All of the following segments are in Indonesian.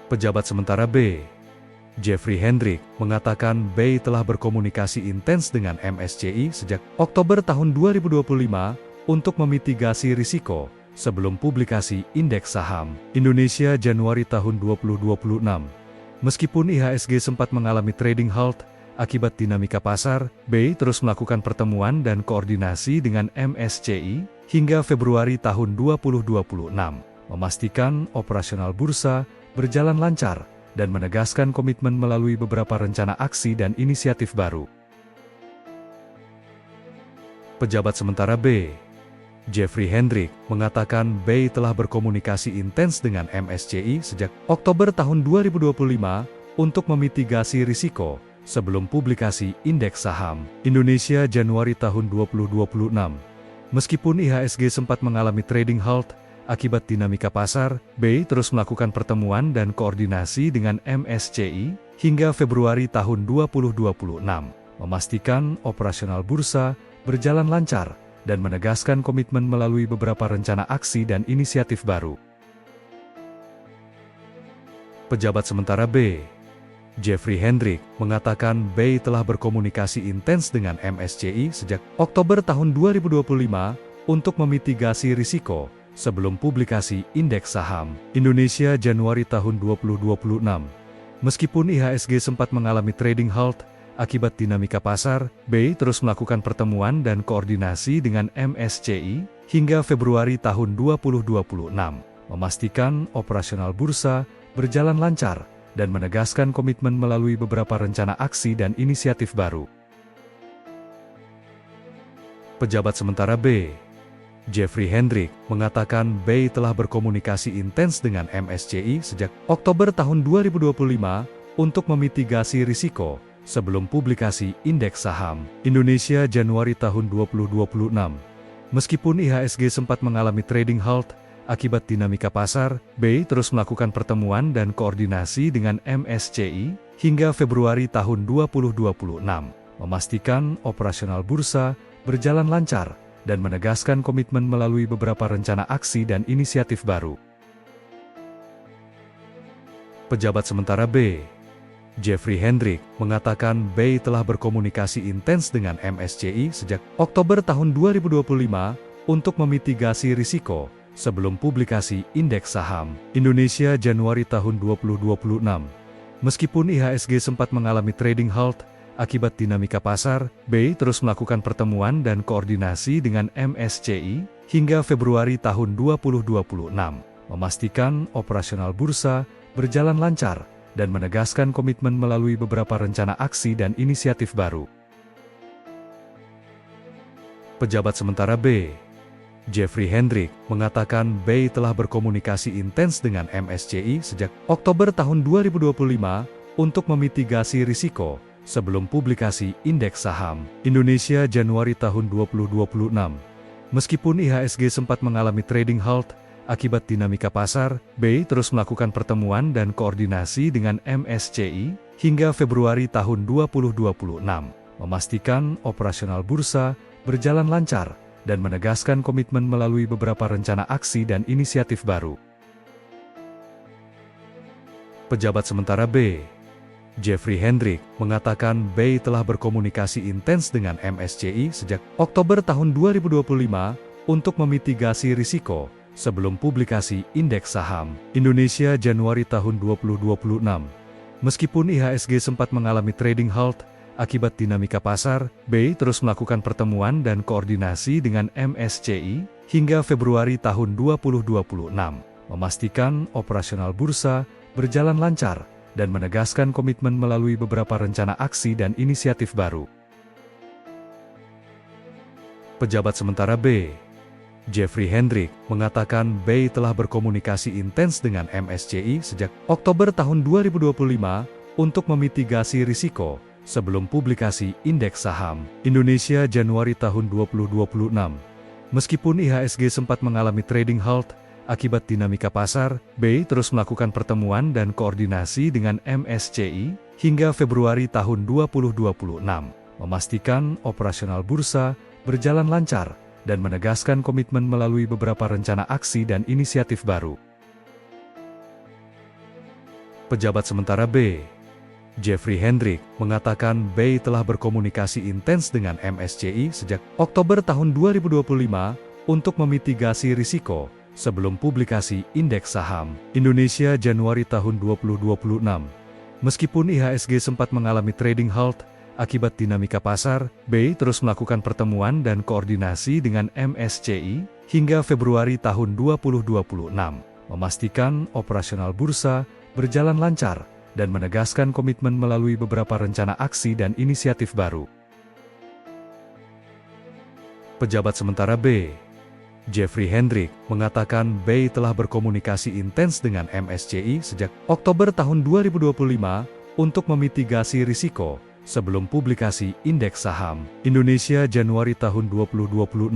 Pejabat sementara B, Jeffrey Hendrik, mengatakan BEI telah berkomunikasi intens dengan MSCI sejak Oktober tahun 2025 untuk memitigasi risiko sebelum publikasi Indeks Saham Indonesia Januari tahun 2026. Meskipun IHSG sempat mengalami trading halt akibat dinamika pasar, BEI terus melakukan pertemuan dan koordinasi dengan MSCI hingga Februari tahun 2026, memastikan operasional bursa berjalan lancar dan menegaskan komitmen melalui beberapa rencana aksi dan inisiatif baru. Pejabat sementara B, Jeffrey Hendrik, mengatakan BEI telah berkomunikasi intens dengan MSCI sejak Oktober tahun 2025 untuk memitigasi risiko sebelum publikasi Indeks Saham Indonesia Januari tahun 2026. Meskipun IHSG sempat mengalami trading halt akibat dinamika pasar, BEI terus melakukan pertemuan dan koordinasi dengan MSCI hingga Februari tahun 2026, memastikan operasional bursa berjalan lancar dan menegaskan komitmen melalui beberapa rencana aksi dan inisiatif baru. Pejabat sementara B, Jeffrey Hendrik, mengatakan BEI telah berkomunikasi intens dengan MSCI sejak Oktober tahun 2025 untuk memitigasi risiko sebelum publikasi Indeks Saham Indonesia Januari tahun 2026. Meskipun IHSG sempat mengalami trading halt akibat dinamika pasar, BEI terus melakukan pertemuan dan koordinasi dengan MSCI hingga Februari tahun 2026, memastikan operasional bursa berjalan lancar dan menegaskan komitmen melalui beberapa rencana aksi dan inisiatif baru. Pejabat sementara B, Jeffrey Hendrik, mengatakan BEI telah berkomunikasi intens dengan MSCI sejak Oktober tahun 2025 untuk memitigasi risiko sebelum publikasi Indeks Saham Indonesia Januari tahun 2026. Meskipun IHSG sempat mengalami trading halt akibat dinamika pasar, BEI terus melakukan pertemuan dan koordinasi dengan MSCI hingga Februari tahun 2026, memastikan operasional bursa berjalan lancar dan menegaskan komitmen melalui beberapa rencana aksi dan inisiatif baru. Pejabat sementara B, Jeffrey Hendrik, mengatakan BEI telah berkomunikasi intens dengan MSCI sejak Oktober tahun 2025 untuk memitigasi risiko sebelum publikasi Indeks Saham Indonesia Januari tahun 2026. Meskipun IHSG sempat mengalami trading halt akibat dinamika pasar, BEI terus melakukan pertemuan dan koordinasi dengan MSCI hingga Februari tahun 2026, memastikan operasional bursa berjalan lancar dan menegaskan komitmen melalui beberapa rencana aksi dan inisiatif baru. Pejabat sementara B, Jeffrey Hendrik, mengatakan BEI telah berkomunikasi intens dengan MSCI sejak Oktober tahun 2025 untuk memitigasi risiko sebelum publikasi Indeks Saham Indonesia Januari tahun 2026. Meskipun IHSG sempat mengalami trading halt akibat dinamika pasar, BEI terus melakukan pertemuan dan koordinasi dengan MSCI hingga Februari tahun 2026, memastikan operasional bursa berjalan lancar dan menegaskan komitmen melalui beberapa rencana aksi dan inisiatif baru. Pejabat sementara B, Jeffrey Hendrik, mengatakan BEI telah berkomunikasi intens dengan MSCI sejak Oktober tahun 2025 untuk memitigasi risiko sebelum publikasi Indeks Saham Indonesia Januari tahun 2026. Meskipun IHSG sempat mengalami trading halt akibat dinamika pasar, BEI terus melakukan pertemuan dan koordinasi dengan MSCI hingga Februari tahun 2026, memastikan operasional bursa berjalan lancar dan menegaskan komitmen melalui beberapa rencana aksi dan inisiatif baru. Pejabat sementara B, Jeffrey Hendrik, mengatakan BEI telah berkomunikasi intens dengan MSCI sejak Oktober tahun 2025 untuk memitigasi risiko sebelum publikasi Indeks Saham Indonesia Januari tahun 2026. Meskipun IHSG sempat mengalami trading halt akibat dinamika pasar, BEI terus melakukan pertemuan dan koordinasi dengan MSCI hingga Februari tahun 2026, memastikan operasional bursa berjalan lancar dan menegaskan komitmen melalui beberapa rencana aksi dan inisiatif baru. Pejabat sementara B, Jeffrey Hendrik, mengatakan BEI telah berkomunikasi intens dengan MSCI sejak Oktober tahun 2025 untuk memitigasi risiko sebelum publikasi indeks saham Indonesia Januari tahun 2026. Meskipun IHSG sempat mengalami trading halt akibat dinamika pasar, BEI terus melakukan pertemuan dan koordinasi dengan MSCI hingga Februari tahun 2026, memastikan operasional bursa berjalan lancar dan menegaskan komitmen melalui beberapa rencana aksi dan inisiatif baru. Pejabat sementara B, Jeffrey Hendrik, mengatakan BEI telah berkomunikasi intens dengan MSCI sejak Oktober tahun 2025 untuk memitigasi risiko sebelum publikasi indeks saham Indonesia Januari tahun 2026.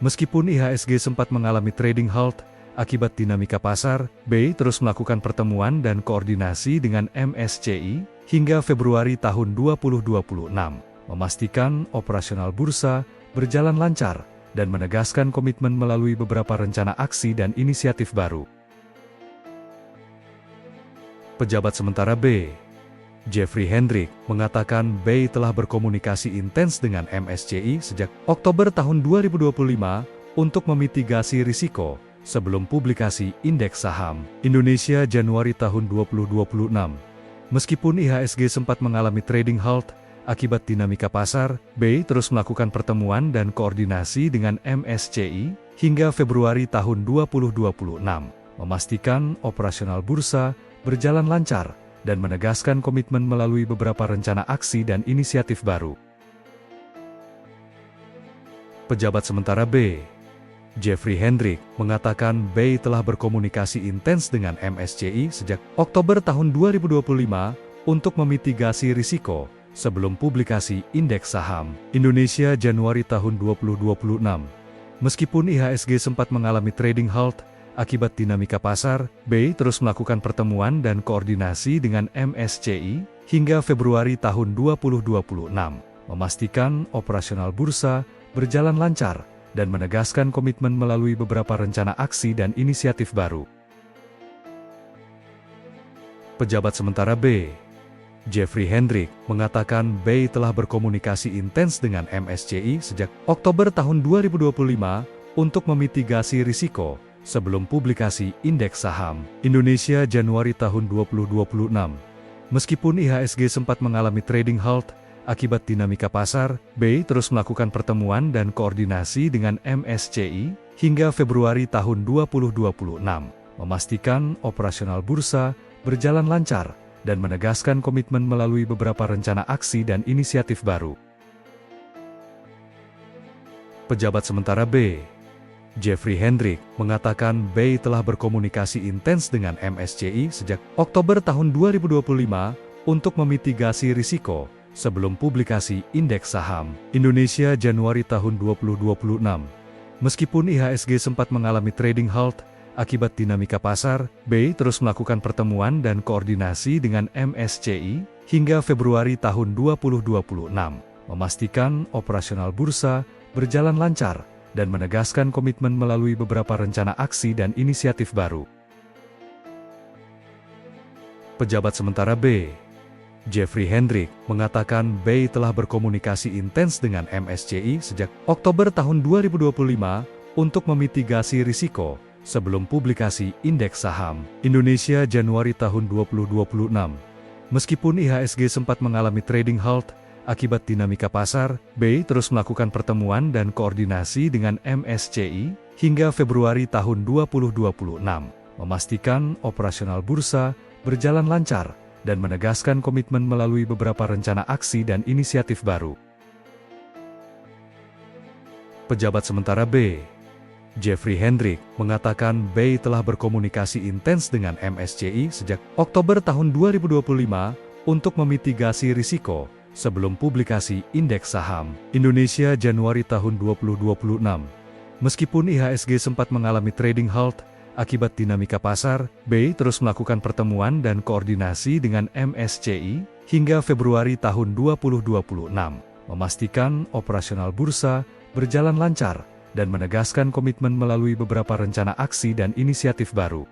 Meskipun IHSG sempat mengalami trading halt akibat dinamika pasar, BEI terus melakukan pertemuan dan koordinasi dengan MSCI hingga Februari tahun 2026, memastikan operasional bursa berjalan lancar dan menegaskan komitmen melalui beberapa rencana aksi dan inisiatif baru. Pejabat sementara B, Jeffrey Hendrik, mengatakan BEI telah berkomunikasi intens dengan MSCI sejak Oktober tahun 2025 untuk memitigasi risiko sebelum publikasi indeks saham Indonesia Januari tahun 2026. Meskipun IHSG sempat mengalami trading halt akibat dinamika pasar, BEI terus melakukan pertemuan dan koordinasi dengan MSCI hingga Februari tahun 2026, memastikan operasional bursa berjalan lancar dan menegaskan komitmen melalui beberapa rencana aksi dan inisiatif baru. Pejabat sementara B, Jeffrey Hendrik, mengatakan BEI telah berkomunikasi intens dengan MSCI sejak Oktober tahun 2025 untuk memitigasi risiko sebelum publikasi indeks saham Indonesia Januari tahun 2026. Meskipun IHSG sempat mengalami trading halt akibat dinamika pasar, BEI terus melakukan pertemuan dan koordinasi dengan MSCI hingga Februari tahun 2026, memastikan operasional bursa berjalan lancar dan menegaskan komitmen melalui beberapa rencana aksi dan inisiatif baru. Pejabat sementara B, Jeffrey Hendrik, mengatakan BEI telah berkomunikasi intens dengan MSCI sejak Oktober tahun 2025 untuk memitigasi risiko sebelum publikasi indeks saham Indonesia Januari tahun 2026. Meskipun IHSG sempat mengalami trading halt akibat dinamika pasar, BEI terus melakukan pertemuan dan koordinasi dengan MSCI hingga Februari tahun 2026, memastikan operasional bursa berjalan lancar dan menegaskan komitmen melalui beberapa rencana aksi dan inisiatif baru. Pejabat sementara B, Jeffrey Hendrik, mengatakan BEI telah berkomunikasi intens dengan MSCI sejak Oktober tahun 2025 untuk memitigasi risiko sebelum publikasi indeks saham Indonesia Januari tahun 2026. Meskipun IHSG sempat mengalami trading halt akibat dinamika pasar, BEI terus melakukan pertemuan dan koordinasi dengan MSCI hingga Februari tahun 2026, memastikan operasional bursa berjalan lancar dan menegaskan komitmen melalui beberapa rencana aksi dan inisiatif baru. Pejabat sementara B, Jeffrey Hendrik, mengatakan BEI telah berkomunikasi intens dengan MSCI sejak Oktober tahun 2025 untuk memitigasi risiko sebelum publikasi indeks saham Indonesia Januari tahun 2026. Meskipun IHSG sempat mengalami trading halt akibat dinamika pasar, BEI terus melakukan pertemuan dan koordinasi dengan MSCI hingga Februari tahun 2026, memastikan operasional bursa berjalan lancar dan menegaskan komitmen melalui beberapa rencana aksi dan inisiatif baru. Pejabat sementara B, Jeffrey Hendrik, mengatakan BEI telah berkomunikasi intens dengan MSCI sejak Oktober tahun 2025 untuk memitigasi risiko sebelum publikasi indeks saham Indonesia Januari tahun 2026. Meskipun IHSG sempat mengalami trading halt akibat dinamika pasar, BEI terus melakukan pertemuan dan koordinasi dengan MSCI hingga Februari tahun 2026, memastikan operasional bursa berjalan lancar dan menegaskan komitmen melalui beberapa rencana aksi dan inisiatif baru.